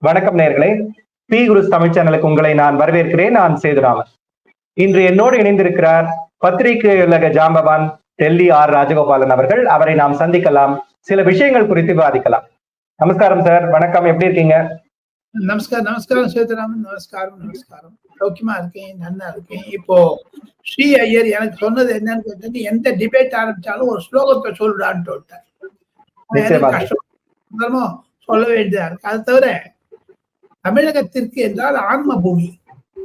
வணக்கம் நேயர்களே. பி குரு தமிழ் சேனலுக்கு உங்களை நான் வரவேற்கிறேன். நான் சேதுராமன். இன்று என்னோடு இணைந்திருக்கிறார் பத்திரிகை உலக ஜாம்பவான் டெல்லி ஆர் ராஜகோபாலன் அவர்கள். அவரை நாம் சந்திக்கலாம், சில விஷயங்கள் குறித்து விவாதிக்கலாம். நமஸ்காரம் சார். வணக்கம், எப்படி இருக்கீங்க? நமஸ்காரம் சேதுராமன். நமஸ்காரம். சௌக்கியமா இருக்கேன், நல்லா இருக்கேன். இப்போ ஸ்ரீ ஐயர் எனக்கு சொன்னது என்னன்னு கேட்டது, எந்த டிபேட் ஆரம்பிச்சாலும் ஒரு ஸ்லோகத்தை சொல்றான்னு சொல்லிட்டார். சொல்ல வேண்டியதா இருக்கு. அது தவிர தமிழகத்திற்கு என்றால் ஆன்ம பூமி,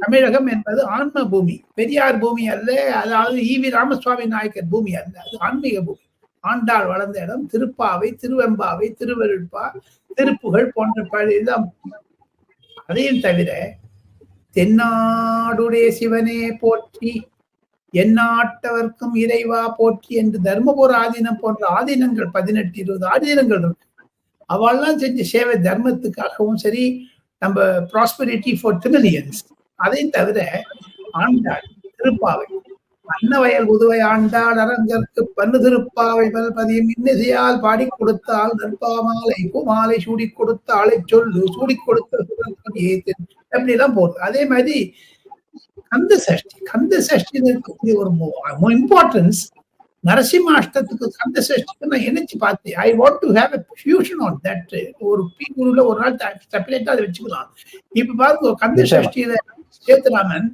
தமிழகம் என்பது ஆன்ம பூமி, பெரியார் பூமி அல்ல. அதாவது ஈவி ராமசுவாமி நாயக்கர் பூமி அல்ல, அது ஆன்மீக பூமி. ஆண்டாள் வளர்ந்த இடம் திருப்பாவை, திருவெம்பாவை, திருவருட்பா, திருப்புகழ் போன்ற பல. அதையும் தவிர தென்னாடுடைய சிவனே போற்றி, எந்நாட்டவர்க்கும் இறைவா போற்றி என்று தர்மபுர ஆதீனம் போன்ற ஆதீனங்கள் 18-20 ஆதீனங்கள் இருக்கு. அவெல்லாம் செஞ்ச சேவை தர்மத்துக்காகவும் சரி, நம்ம ப்ராஸ்பரிட்டி ஃபார் டிமிலியன்ஸ். அதையும் தவிர ஆண்டாள் திருப்பாவை, அன்னவயல் உதுவை ஆண்டாள் அரங்கற்கு பன்னு திருப்பாவை பல்பதியும் இன்னிசையால் பாடி கொடுத்தால் நற்பாமாலை பூமாலை சூடி கொடுத்தாலை சொல்லு சூடி கொடுத்த எப்படி எல்லாம் போகுது. அதே மாதிரி கந்த சஷ்டி இருக்கக்கூடிய ஒரு இம்பார்ட்டன்ஸ். நரசிம்ம அஷ்டத்துக்கு கந்த சஷ்டிக்கு நான் இணைச்சு பார்த்தேன். I want to have a fusion on that. ஒரு பி குருல ஒரு நாள் செப்பரேட்டா அதை வச்சுக்கலாம். இப்ப பாருங்க, கந்த சஷ்டியில சேதுராமன்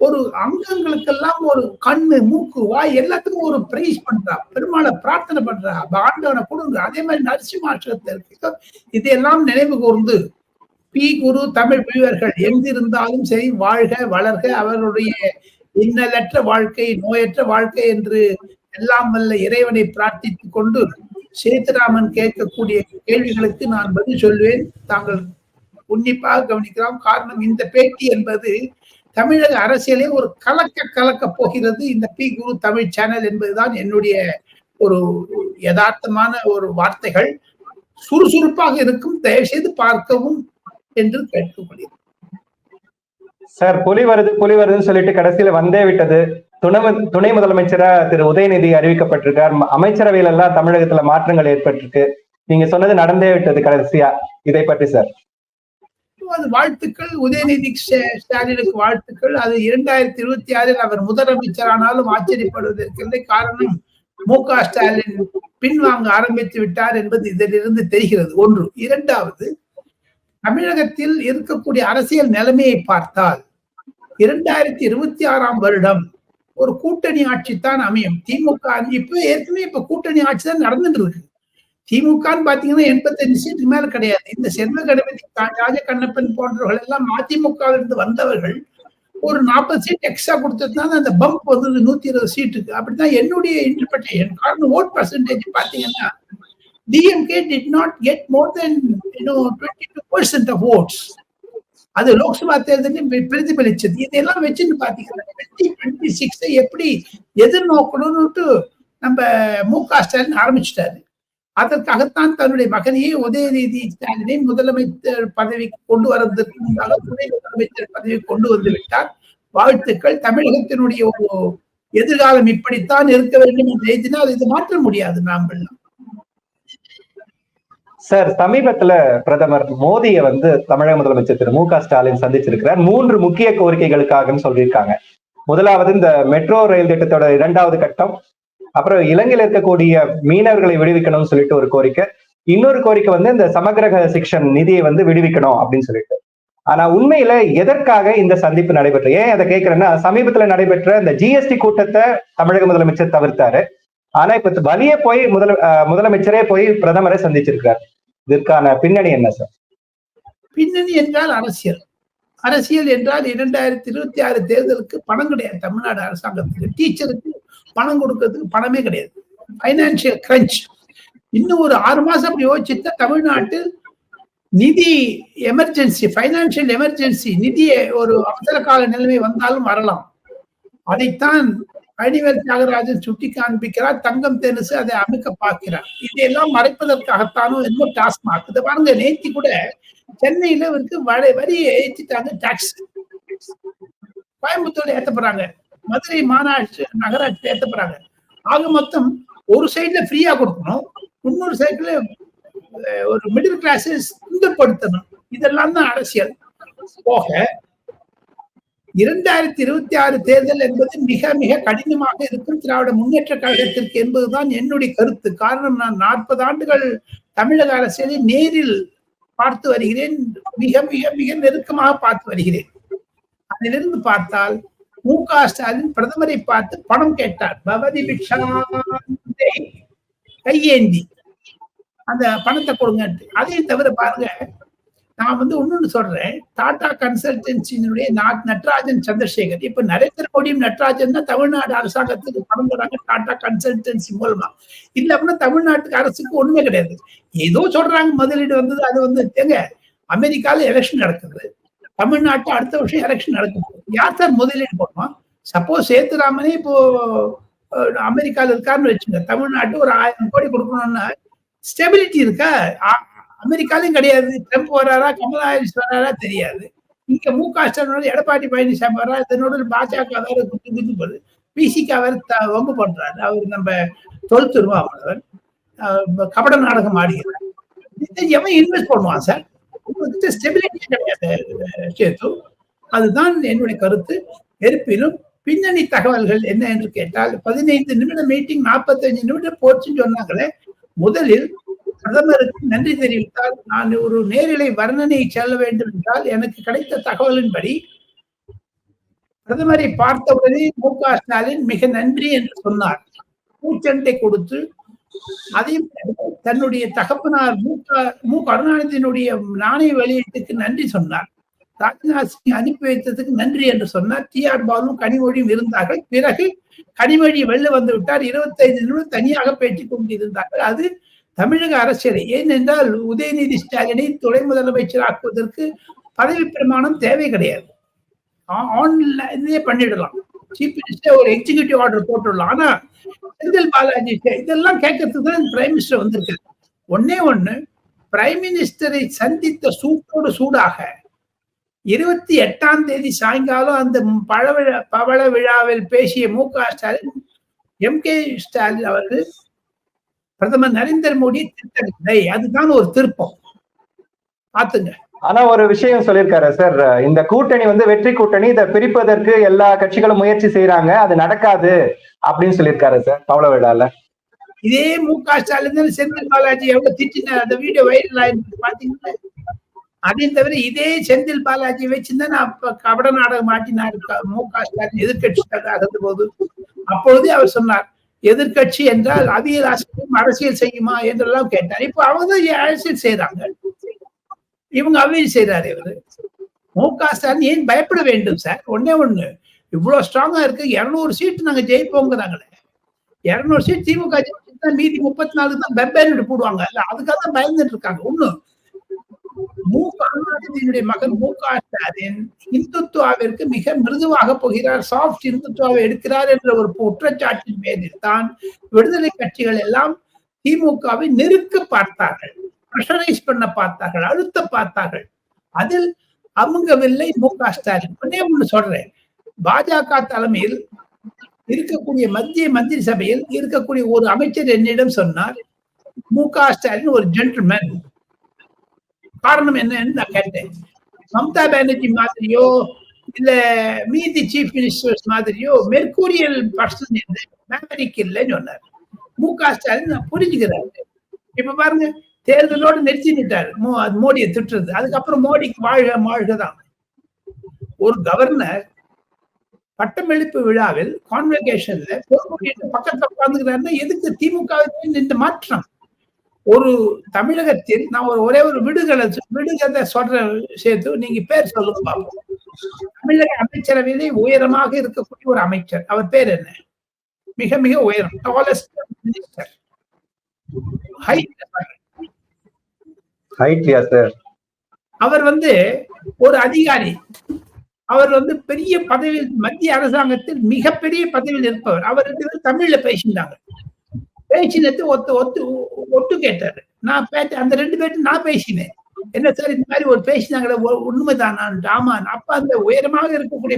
ஒரு அங்கங்களுக்கெல்லாம் ஒரு கண்ணு, மூக்கு, வாய் எல்லாத்துக்கும் ஒரு பிரைஸ் பண்றா, பெருமாளை பிரார்த்தனை பண்றா, ஆண்டவனை கொடுங்க. அதே மாதிரி நரசிம்ம அஷ்டத்தை இருக்கு. இதையெல்லாம் நினைவு கூர்ந்து பி குரு தமிழ் பிரிவர்கள் எங்கிருந்தாலும் சரி வாழ்க வளர்க, அவர்களுடைய இன்னலற்ற வாழ்க்கை, நோயற்ற வாழ்க்கை என்று எல்லாம் வல்ல இறைவனை பிரார்த்தித்துக் கொண்டு சேதுராமன் கேட்கக்கூடிய கேள்விகளுக்கு நான் பதில் சொல்வேன். தாங்கள் உன்னிப்பாக கவனிக்கலாம். காரணம், இந்த பேட்டி என்பது தமிழக அரசியலே ஒரு கலக்க போகிறது. இந்த பி குரு தமிழ் சேனல் என்பதுதான் என்னுடைய ஒரு யதார்த்தமான ஒரு வார்த்தைகள். சுறுசுறுப்பாக இருக்கும், தயவு செய்து பார்க்கவும் என்று கேட்டுக்கொள்கிறேன். சார், புலி வருதுன்னு சொல்லிட்டு கடைசியில வந்தே விட்டது. துணை முதலமைச்சரா திரு உதயநிதி அறிவிக்கப்பட்டிருக்கார். அமைச்சரவையில எல்லாம் தமிழகத்துல மாற்றங்கள் ஏற்பட்டிருக்கு. நீங்க சொன்னது நடந்தே விட்டது கடைசியா. இதை பற்றி சார்? அது வாழ்த்துக்கள், உதயநிதி ஸ்டாலினுக்கு வாழ்த்துக்கள். அது 2026 அவர் முதலமைச்சரானாலும் ஆச்சரியப்படுவதற்கில்லை. காரணம், மு.க. ஸ்டாலின் பின்வாங்க ஆரம்பித்து விட்டார் என்பது இதிலிருந்து தெரிகிறது. ஒன்று. இரண்டாவது, தமிழகத்தில் இருக்கக்கூடிய அரசியல் நிலைமையை பார்த்தால் 2026 வருடம் ஒரு கூட்டணி ஆட்சி தான் அமையும். திமுக இப்ப கூட்டணி ஆட்சி தான் நடந்துட்டு இருக்கு. திமுகன்னு பாத்தீங்கன்னா 85 சீட்டு மேல கிடையாது. இந்த செல்வ கணபதி, ராஜகண்ணப்பன் போன்றவர்கள் எல்லாம் அதிமுகவிலிருந்து வந்தவர்கள். ஒரு 40 சீட் எக்ஸ்ட்ரா கொடுத்ததுனால அந்த பம்ப் வந்து 120 சீட்டுக்கு. அப்படித்தான் என்னுடைய இன்டர்பிரேஷன். காரணம், ஓட் பர்சன்டேஜ் பாத்தீங்கன்னா DMK did not get more than 22% of votes. அது லோக்சபா தேர்தலில் பிரதிபலிச்சது. இதெல்லாம் வச்சுன்னு பாத்தீங்கன்னா 2026 எப்படி எதிர்நோக்கணும்னு நம்ம மு.க. ஸ்டாலின் ஆரம்பிச்சிட்டாரு. அதற்காகத்தான் தன்னுடைய மகனையே உதயநிதி ஸ்டாலினை முதலமைச்சர் பதவிக்கு கொண்டு வருவதற்கு முன்பாக துணை முதலமைச்சர் பதவிக்கு கொண்டு வந்து விட்டார். வாழ்த்துக்கள். தமிழகத்தினுடைய ஒரு எதிர்காலம் இப்படித்தான் இருக்க வேண்டும் என்று எழுதினால் இது மாற்ற முடியாது. நாங்கள் சார், சமீபத்துல பிரதமர் மோடியை தமிழக முதலமைச்சர் திரு மு.க. ஸ்டாலின் சந்திச்சிருக்கிறார். 3 முக்கிய கோரிக்கைகளுக்காக சொல்லியிருக்காங்க. முதலாவது, இந்த மெட்ரோ ரயில் திட்டத்தோட 2வது கட்டம். அப்புறம் இலங்கையில் இருக்கக்கூடிய மீனவர்களை விடுவிக்கணும்னு சொல்லிட்டு ஒரு கோரிக்கை. இன்னொரு கோரிக்கை இந்த சமகிரக சிக்ஷன் நிதியை விடுவிக்கணும் அப்படின்னு சொல்லிட்டு. ஆனா உண்மையில எதற்காக இந்த சந்திப்பு நடைபெற்ற? ஏன் அதை கேட்கிறேன்னா, சமீபத்துல நடைபெற்ற இந்த GST கூட்டத்தை தமிழக முதலமைச்சர் தவிர்த்தாரு. ஆனா இப்ப வலிய போய் முதலமைச்சரே போய் பிரதமரை சந்திச்சிருக்காரு. இதற்கான பின்னணி என்ன சார்? பின்னணி என்றால் அரசியல் என்றால் 2026 தேர்தலுக்கு பணம் கிடையாது. தமிழ்நாடு அரசாங்கத்துக்கு டீச்சருக்கு பணம் கொடுக்கறதுக்கு பணமே கிடையாது. Financial crunch. இன்னும் ஒரு 6 மாசம் அப்படி யோசிச்சுட்டா தமிழ்நாட்டில் நிதி எமர்ஜென்சி, பைனான்சியல் எமர்ஜென்சி, நிதிய ஒரு அவசர கால நிலைமை வந்தாலும் வரலாம். அதைத்தான் பழனிவேல் தியாகராஜன் சுட்டி காண்பிக்கிறார். தங்கம் தெனுசு அதை அமைக்க பார்க்கிறார். இதையெல்லாம் மறைப்பதற்காகத்தானோ என்னமோ டாஸ்மாக். இதை பாருங்க, நேத்தி கூட சென்னையில வரியை ஏற்றிட்டாங்க. டாக்ஸ் கோயம்புத்தூர்ல ஏத்த போறாங்க, மதுரை மாநகராட்சி நகராட்சி ஏத்த போறாங்க. ஆக மொத்தம் ஒரு சைட்ல ஃப்ரீயா கொடுக்கணும், இன்னொரு சைட்ல ஒரு மிடில் கிளாஸை துன்பப்படுத்தணும். இதெல்லாம் தான் அரசியல். போக 2026 தேர்தல் என்பது மிக மிக கடினமாக இருக்கும் திராவிட முன்னேற்ற கழகத்திற்கு என்பதுதான் என்னுடைய கருத்து. காரணம், நான் 40 ஆண்டுகள் தமிழக அரசியலை நேரில் பார்த்து வருகிறேன். மிக மிக மிக நெருக்கமாக பார்த்து வருகிறேன். அதிலிருந்து பார்த்தால் மு.க. ஸ்டாலின் பிரதமரை பார்த்து பணம் கேட்டார். பவதி பிக்ஷாந்தே, கையேந்தி அந்த பணத்தை கொடுங்க. அதையும் தவிர பாருங்க, நான் இன்னொன்னு சொல்றேன். டாடா கன்சல்டன்சியினுடைய நட்ராஜன் சந்திரசேகர், இப்ப நரேந்திர மோடியும் நட்ராஜன் தான் தமிழ்நாடு அரசாங்கத்துக்கு பணம் தராங்க டாடா கன்சல்டன்சி மூலமா. இல்ல அப்படின்னா தமிழ்நாட்டுக்கு அரசுக்கு ஒண்ணுமே கிடையாது. ஏதோ சொல்றாங்க முதலீடு வந்தது, அது ஏங்க அமெரிக்கால எலெக்ஷன் நடக்குது, தமிழ்நாட்டு அடுத்த வருஷம் எலெக்ஷன் நடக்குது. யார் சார் முதலீடு போடுவான்? சப்போஸ் சேத்துராமனே இப்போ அமெரிக்கால இருக்காருன்னு வச்சுங்க, தமிழ்நாட்டு ஒரு 1000 கோடி கொடுக்கணும்னா ஸ்டெபிலிட்டி இருக்கா? அமெரிக்காலையும் கிடையாது. ட்ரம்ப் வராரா, கமலா ஹாரிஸ் வராரா தெரியாது. இங்க மு.க. ஸ்டாலின், எடப்பாடி பழனிசாமி வரா, இதனோட பாஜக வேற குத்து போகுது, பிசிக வேற வம்பு பண்றாரு. அவர் நம்ம 12th ரூபாய் கபட நாடகம் ஆடுகிறார். எவன் இன்வெஸ்ட் பண்ணுவான் சார்? ஸ்டெபிலிட்டி கிடையாது சேது. அதுதான் என்னுடைய கருத்து. இருப்பினும் பின்னணி தகவல்கள் என்ன என்று கேட்டால், 15 நிமிட மீட்டிங் 45 நிமிடம் போச்சுன்னு சொன்னாங்களே. முதலில் பிரதமருக்கு நன்றி தெரிவித்தால், நான் ஒரு நேரிலை வர்ணனை செல்ல வேண்டும் என்றால், எனக்கு கிடைத்த தகவலின்படி பிரதமரை பார்த்தவுடனே மு.க. ஸ்டாலின் மிக நன்றி என்று சொன்னார். பூச்சண்டை கொடுத்து, அதையும் தன்னுடைய தகப்பனார் மு கருணாநிதியினுடைய நாணய வெளியீட்டுக்கு நன்றி சொன்னார். ராஜ்நாத் சிங் அனுப்பி வைத்ததுக்கு நன்றி என்று சொன்னார். டி.ஆர். பாலும் கனிமொழியும் இருந்தார்கள். பிறகு கனிமொழி வெளில வந்து விட்டார். 25 நிமிடம் தனியாக பேட்டிக் கொண்டிருந்தார்கள். அது தமிழக அரசியலை, ஏனென்றால் உதயநிதி ஸ்டாலினை துணை முதலமைச்சர் ஆக்குவதற்கு பதவி பிரமாணம் தேவை கிடையாது. ஆன்லைன்லயே பண்ணிடலாம். சீஃப் மினிஸ்டர் ஒரு எக்ஸிகியூட்டிவ் ஆர்டர் போட்டுடலாம். ஆனா செந்தில் பாலாஜி இதெல்லாம் கேட்கறதுக்கு தான் பிரைம் மினிஸ்டர் வந்திருக்காரு. ஒண்ணு பிரைம் மினிஸ்டரை சந்தித்த சூட்டோடு சூடாக 28ஆம் தேதி சாயங்காலம் அந்த பவள விழாவில் பேசிய மு.க. ஸ்டாலின், எம்.கே. ஸ்டாலின் அவர்கள் பிரதமர் நரேந்திர மோடி திட்டமில்லை. அதுதான் ஒரு திருப்பம். பாத்துங்க. ஆனா ஒரு விஷயம் சொல்லியிருக்காரு சார், இந்த கூட்டணி வெற்றி கூட்டணி, இதை பிரிப்பதற்கு எல்லா கட்சிகளும் முயற்சி செய்யறாங்க, அது நடக்காது அப்படின்னு சொல்லியிருக்காரு சார் பவள விழால. இதே மு.க. ஸ்டாலின் செந்தில் பாலாஜி எவ்வளவு திட்டினார், அந்த வீடியோ வைரல் ஆயிருக்கு பாத்தீங்கன்னா. அதையும் தவிர இதே செந்தில் பாலாஜி வச்சுதான் அப்ப கபட நாடகம் மாட்டினார் மு.க. ஸ்டாலின் எதிர்கட்சி இருந்த போது. அப்பொழுதே அவர் சொன்னார், எதிர்கட்சி என்றால் அரசியல் செய்யுமா என்றெல்லாம் கேட்டார். இப்ப அவங்க அரசியல் செய்யறாங்க, இவங்க அவையில் செய்யறாரு. இவரு மு.க. ஸ்டாலின் ஏன் பயப்பட வேண்டும் சார்? ஒண்ணு இவ்வளவு ஸ்ட்ராங்கா இருக்கு. 200 சீட் நாங்க ஜெயிப்போங்கிறாங்களே. 200 சீட் திமுக ஜெயிச்சா மீதி 34 தான் பெப்பேன்னு போடுவாங்க. இல்ல, அதுக்காக தான் பயந்துட்டு இருக்காங்க. ஒண்ணு, மு கருணாநிதியினுடைய மகன் மு.க. ஸ்டாலின் இந்துத்துவாவிற்கு மிக மிருதுவாக போகிறார், சாஃப்ட் இந்துத்துவாவை எடுக்கிறார் என்ற ஒரு குற்றச்சாட்டின் பேரில் தான் விடுதலை கட்சிகள் எல்லாம் திமுகவை நெருக்க பார்த்தார்கள், பிரஷரைஸ் பண்ண பார்த்தார்கள், அழுத்த பார்த்தார்கள். அதில் அமுங்கவில்லை மு.க. ஸ்டாலின். ஒண்ணு சொல்றேன், பாஜக தலைமையில் இருக்கக்கூடிய மத்திய மந்திரி சபையில் இருக்கக்கூடிய ஒரு அமைச்சர் என்னிடம் சொன்னார், மு.க. ஸ்டாலின் ஒரு ஜென்டில்மேன். காரணம் என்னன்னு நான் கேட்டேன். மம்தா பானர்ஜி மாதிரியோ இல்ல மீதி சீஃப் மினிஸ்டர்ஸ் மாதிரியோ மெர்கூரியல் பர்சன் மேவரிக் இல்லைன்னு சொன்னார். மு.க. ஸ்டாலின் நான் புரிஞ்சுக்கிறாரு. இப்ப பாருங்க, தேர்தலோடு நிறுத்திட்டாரு மோடியை திட்டுறது. அதுக்கப்புறம் மோடிக்கு வாழ்கதான். ஒரு கவர்னர் பட்டமளிப்பு விழாவில் கான்வெகேஷன்ல பக்கத்துல உட்கார்ந்துக்கிறாருன்னா எதுக்கு திமுக இந்த மாற்றம்? ஒரு தமிழகத்தில் நான் ஒரே ஒரு விடுகதை சொல்ற சேர்த்து நீங்க பேர் சொல்லுங்க பாப்போம். தமிழக அமைச்சரவையிலே உயரமாக இருக்கக்கூடிய ஒரு அமைச்சர், அவர் பேர் என்ன? மிக மிக உயரம், டாலஸ்ட் மினிஸ்டர். அவர் ஒரு அதிகாரி. அவர் பெரிய பதவியில், மத்திய அரசாங்கத்தில் மிகப்பெரிய பதவியில் இருப்பவர். அவர் தமிழ்ல பேசினாங்க. பேசினது ஒட்டு கேட்டாரு. நான் அந்த 2 பேர்ட்டு நான் பேசினேன். என்ன சார் இந்த மாதிரி ஒரு பேசினாங்களே, உண்மைதான்? ஆமா. அப்ப அந்த உயரமாக இருக்கக்கூடிய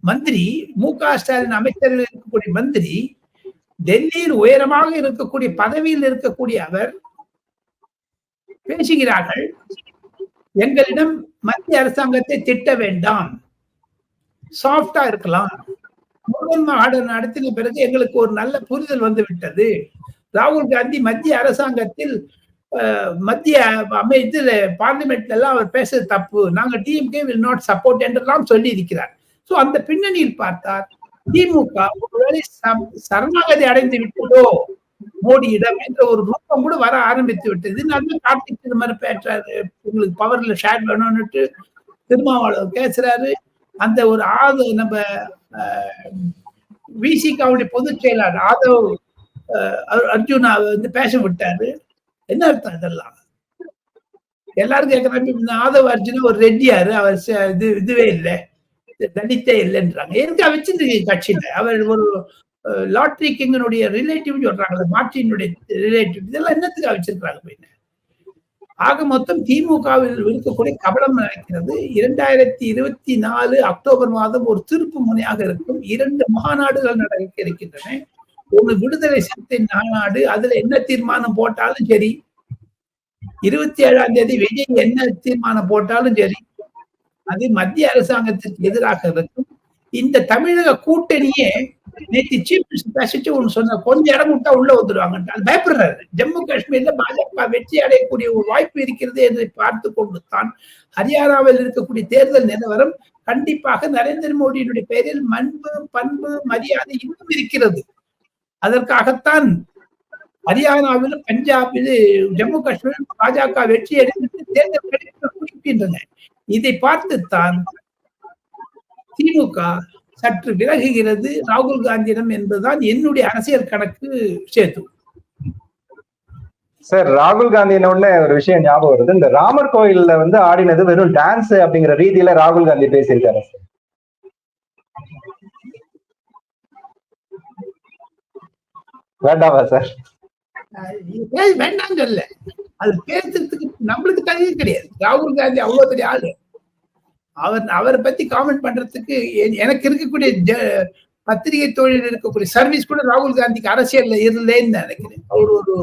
மந்திரி மு.க. ஸ்டாலின் அமைச்சர்கள் இருக்கக்கூடிய மந்திரி, டெல்லியில் உயரமாக இருக்கக்கூடிய பதவியில் இருக்கக்கூடிய அவர் பேசுகிறார்கள். எங்களிடம் மத்திய அரசாங்கத்தை திட்ட வேண்டாம், சாஃப்டா இருக்கலாம். முருகன் மாநாடு நடத்தின பிறகு எங்களுக்கு ஒரு நல்ல புரிதல் வந்து விட்டது. ராகுல் காந்தி மத்திய அரசாங்கத்தில் மத்திய இதுல பார்லிமெண்ட்ல எல்லாம் அவர் பேசுறது தப்பு, நாங்க டிஎம்கே வில் நாட் சப்போர்ட் என்றெல்லாம் சொல்லி இருக்கிறார். சோ அந்த பின்னணியில் பார்த்தார் திமுக ஒருவேளை சரணாகதி அடைந்து விட்டதோ மோடியிடம் என்ற ஒரு நோக்கம் கூட வர ஆரம்பித்து விட்டது. நல்ல கார்த்திக் சிதம்பரம் பேசுறாரு, உங்களுக்கு பவர்ல ஷேர் வேணும்னுட்டு திருமாவளவர் பேசுறாரு. அந்த ஒரு நம்ம விசிகாவுடைய பொதுச் செயலாளர் ஆதவ் அர்ஜுனா வந்து பேச விட்டாரு. என்ன அர்த்தம் இதெல்லாம்? எல்லாரும் கேட்கறாங்க, இந்த ஆதவ் அர்ஜுனா ஒரு ரெட்டியாரு, அவர் இதுவே இல்லை, தலித்தே இல்லைன்றாங்க. எதுக்கு வச்சிருந்தீங்க கட்சியில? அவர் ஒரு லாட்ரி கிங்கனுடைய ரிலேட்டிவ் சொல்றாங்க, மார்டினுடைய ரிலேட்டிவ். இதெல்லாம் என்னத்துக்கு வச்சிருக்காங்க? ஆக மொத்தம் திமுகவில் இருக்கக்கூடிய கபலம் நடக்கிறது. 2024 அக்டோபர் மாதம் ஒரு திருப்பு முனையாக இருக்கும். 2 மாநாடுகள் நடக்க இருக்கின்றன. ஒண்ணு விடுதலை சிறுத்தை மாநாடு, அதுல என்ன தீர்மானம் போட்டாலும் சரி, 27ஆம் தேதி விஜய் என்ன தீர்மானம் போட்டாலும் சரி, அது மத்திய அரசாங்கத்திற்கு எதிராக இருக்கும். இந்த தமிழக கூட்டணியே நேற்று சீஃப் மினிஸ்டர் பேசிட்டு ஒண்ணு சொன்ன, கொஞ்சம் இடம் விட்டா உள்ள வந்துடுவாங்க, அது பயப்படுறாரு. ஜம்மு காஷ்மீர்ல பாஜக வெற்றி அடையக்கூடிய ஒரு வாய்ப்பு இருக்கிறது என்று பார்த்து கொண்டுதான் ஹரியானாவில் இருக்கக்கூடிய தேர்தல் நிலவரம் கண்டிப்பாக நரேந்திர மோடியினுடைய பெயரில் மண்பு பண்பு மரியாதை இன்னும் இருக்கிறது. அதற்காகத்தான் ஹரியானாவிலும் பஞ்சாபிலும் ஜம்மு காஷ்மீரில் பாஜக வெற்றி அடைந்து தேர்தல் குறிப்பின்றன. இதை பார்த்துத்தான் திமுக சற்று விலகுகிறது ராகுல் காந்தியிடம் என்பதுதான் என்னுடைய அரசியல் கணக்கு. சேது சார், ராகுல் காந்தி ஒரு விஷயம் ஞாபகம் வருது. இந்த ராமர் கோயில்ல வந்து ஆடினது வெறும் டான்ஸ் அப்படிங்கிற ரீதியில ராகுல் காந்தி பேசியிருக்காரு. வேண்டாமா சார்? வேண்டாம் சொல்ல, அது பேசுறதுக்கு நம்மளுக்கு தகுதி கிடையாது. ராகுல் காந்தி அவ்வளவு பெரிய ஆளு. அவரை பத்தி காமெண்ட் பண்றதுக்கு எனக்கு இருக்கக்கூடிய பத்திரிகை தொழில் இருக்கக்கூடிய சர்வீஸ் கூட ராகுல் காந்திக்கு அரசியல்ல இருந்தேன்னு நினைக்கிறேன். அவர் ஒரு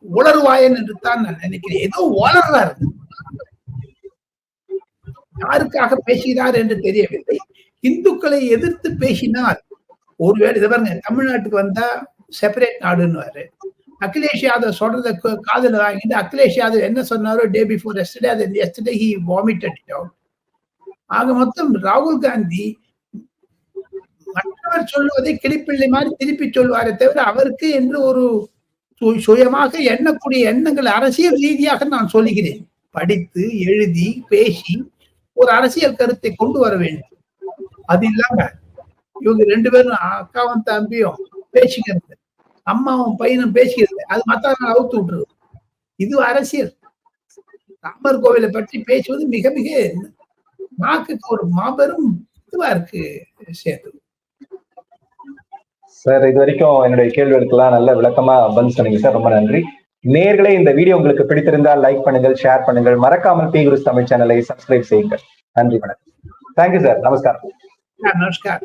உளறுவாயன் என்று தான் நான் நினைக்கிறேன். ஏதோ வளர்றாரு, யாருக்காக பேசுகிறார் என்று தெரியவில்லை. இந்துக்களை எதிர்த்து பேசினால் ஒருவேளை இதை பாருங்க, தமிழ்நாட்டுக்கு வந்தா செப்பரேட் நாடுன்னு அகிலேஷ் யாதவ் சொல்றத காதல வாங்கிட்டு அகிலேஷ் யாதவ் என்ன சொன்னாரோ டே பிஃபோர் எஸ்டர்டே, அது எஸ்டர்டே ஹி வாமிட்டட் இட் அவுட். ஆக மொத்தம் ராகுல் காந்தி மற்றவர் சொல்லுவதை கிளிப்பிள்ளை மாதிரி திருப்பி சொல்வாரே தவிர அவருக்கு என்று ஒரு சுயமாக எண்ணக்கூடிய எண்ணங்கள் அரசியல் ரீதியாக நான் சொல்லுகிறேன். படித்து எழுதி பேசி ஒரு அரசியல் கருத்தை கொண்டு வர வேண்டும். அது இல்லாம இவங்க 2 பேரும் அக்காவும் தம்பியும் பேசிக்கிறது, அம்மாவும் பையனும் பேசிக்கிறது, அது மத்த அவுத்து விட்டுருது. இது அரசியல். ராமர் கோவிலை பற்றி பேசுவது மிக மிக நாக்குக்கு ஒரு மாபெரும் இதுவா இருக்கு. சேது சார், இது வரைக்கும் என்னுடைய கேள்விகளுக்கெல்லாம் நல்ல விளக்கமா பதில் சொன்னீங்க சார், ரொம்ப நன்றி. நேயர்களே, இந்த வீடியோ உங்களுக்கு பிடித்திருந்தால் லைக் பண்ணுங்கள், ஷேர் பண்ணுங்கள், மறக்காமல் பி குருஸ் தமிழ் சேனலை சப்ஸ்கிரைப் செய்யுங்கள். நன்றி, வணக்கம். Thank you sir. நமஸ்காரம். நமஸ்கார்.